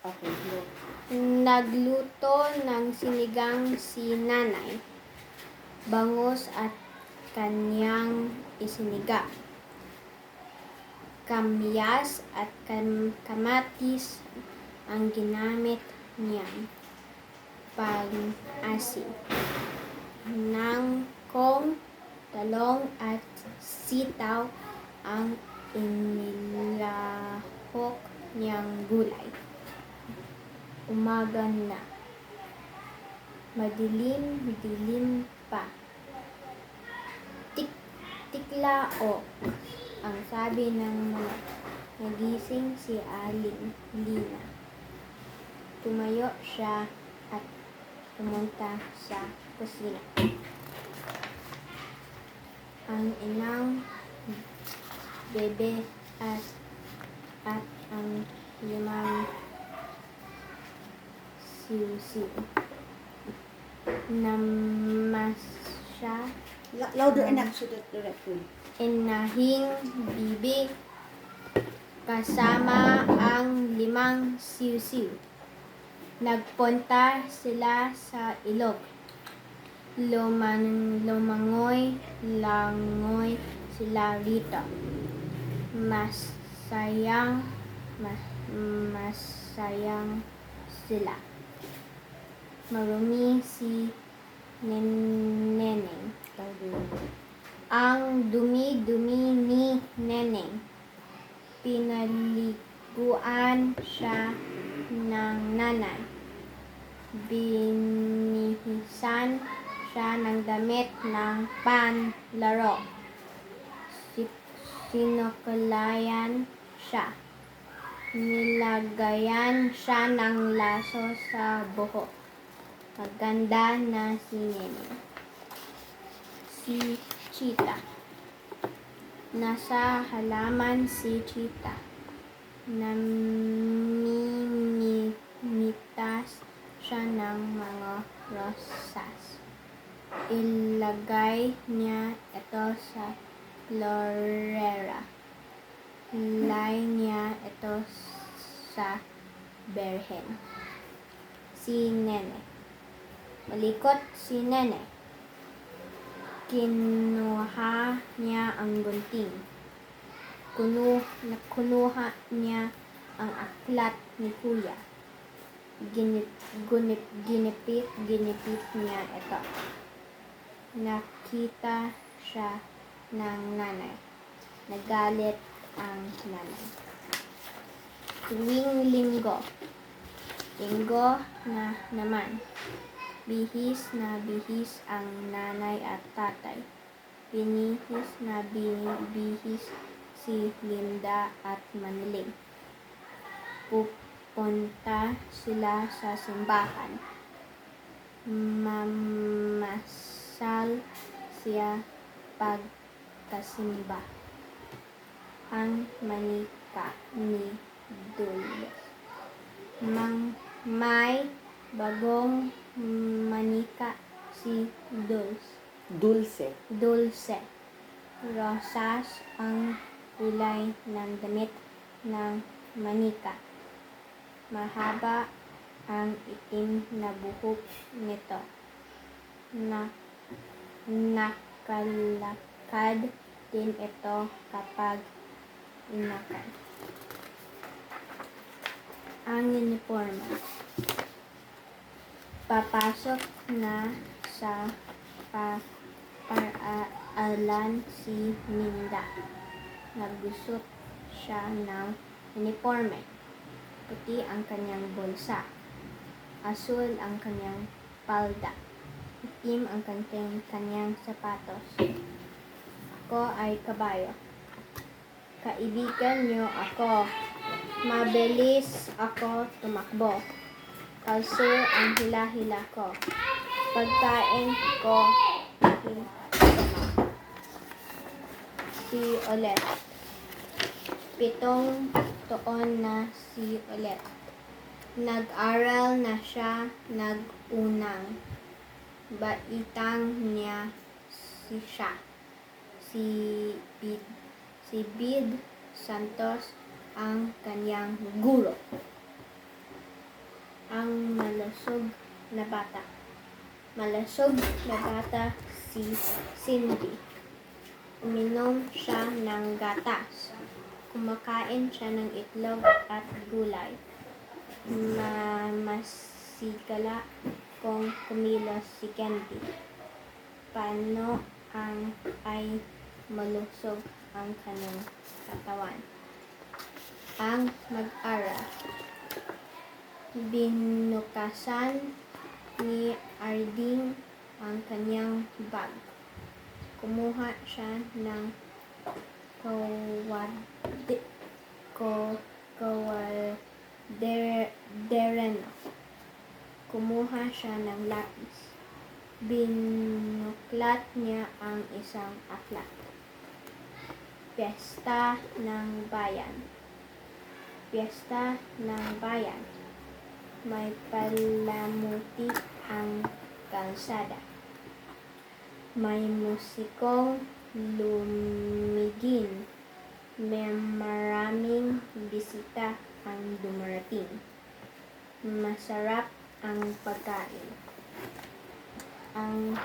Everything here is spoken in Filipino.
Okay, go. Nagluto ng sinigang si nanay. Bangus at kanyang isiniga. Kamyas at kamatis ang ginamit niyang pang-asin. Nangkong, talong at sitaw ang inilahok niyang gulay. Umaga na. Madilim-dilim pa. Tiklaok ang sabi ng manok. Nagising si Aling Lina. Tumayo siya at pumunta sa kusina. Ang inang bebe at ang 5 siw-siw. Namasya Louder anak so that the rest will. inahing bibig kasama ang 5 siw-siw. Nagpunta sila sa ilog. Lumangoy sila rito. Masayang sila. Marumi si Neneng. Louder. Ang dumi-dumi ni Neneng. Pinaliguan siya ng nanay. Binihisan siya ng damit ng panlaro. Sinukulayan siya. Nilagayan siya ng laso sa buhok. Maganda na si Neneng. Si Chita. Nasa halaman si Chita. Namimitas siya ng mga rosas. Ilagay niya ito sa florera. Ilay niya ito sa berhen. Si Nene. Malikot si Nene. Kinuha niya ang gunting. Kunuha niya ang aklat ni Kuya. Ginipit niya ito. Nakita siya ng nanay. Nagalit ang nanay. Tuwing linggo na naman. Bihis na bihis ang nanay at tatay. Binihis na bihis si Linda at Manling. Pupunta sila sa simbahan. Mamasal siya pagkasimba. Ang manika ni Dulce. May bagong manika si Dulce. Rosas ang kulay ng damit ng manika. Mahaba ang itim na buhok nito. Nakalakad din ito kapag inakad. Ang uniforme. Papasok na sa paaralan si Minda. Nagsusot siya ng uniforme. Puti ang kanyang bulsa. Asul ang kanyang palda. Itim ang kanyang sapatos. Ako ay kabayo. Kaibigan niyo ako. Mabilis ako tumakbo. Kalso ang hila-hila ko. Pagkain ko. Si Olet. 7 taon na si Olet. Nag-aral na siya nag-unang. Baitang niya siya. Si Bid Santos ang kanyang guro. malusog na bata. Malusog na bata si Cindy. Uminom siya ng gatas. Kumakain siya ng itlog at gulay. Masigala kung kumilos si Candy. Paano ay malusog ang kanyang katawan? Ang mag-aral. Binukasan ni Arding ang kanyang bag. Kumuha siya ng kawadereno. Kumuha siya ng lapis. Binuklat niya ang isang aklat. Piyesta ng bayan. Piyesta ng bayan. May palamuti ang kalsada. May musikong lumigin. May maraming bisita ang dumarating. Masarap ang pagkain. Ang